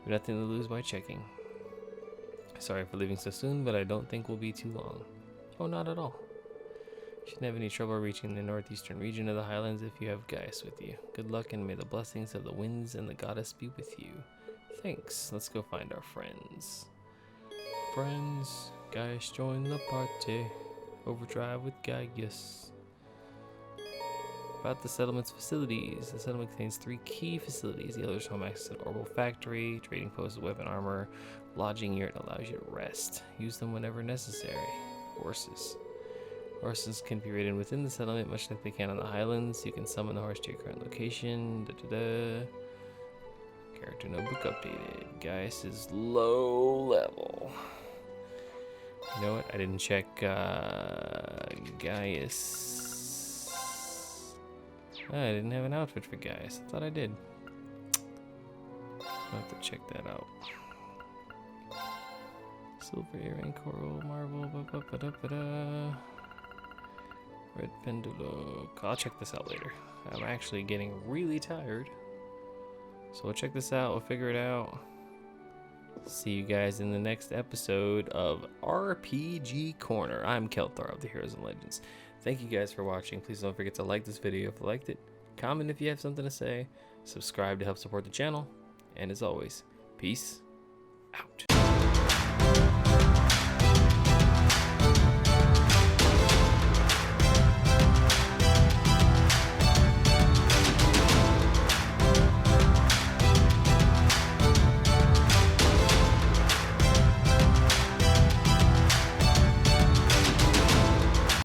Speaker 1: We have nothing to lose by checking. Sorry for leaving so soon, but I don't think we'll be too long. Oh, not at all. You shouldn't have any trouble reaching the northeastern region of the Highlands if you have Gaius with you. Good luck, and may the blessings of the winds and the goddess be with you. Thanks. Let's go find our friends. Friends, Gaius join the party. Overdrive with Gaius. About the settlement's facilities. The settlement contains 3 key facilities. The others home access an orbital factory, trading post with weapon armor, lodging here. It allows you to rest. Use them whenever necessary. Horses. Horses can be ridden within the settlement, much like they can on the Highlands. You can summon the horse to your current location. Character notebook updated. Gaius is low level. You know what? I didn't check Gaius. I didn't have an outfit for Gaius. I thought I did. I'll have to check that out. Silver earring, coral, marble, red pendulum. I'll check this out later. I'm actually getting really tired. So we'll check this out. We'll figure it out. See you guys in the next episode of RPG Corner. I'm Kelthar of the Heroes and Legends. Thank you guys for watching. Please don't forget to like this video if you liked it. Comment if you have something to say. Subscribe to help support the channel. And as always, peace out.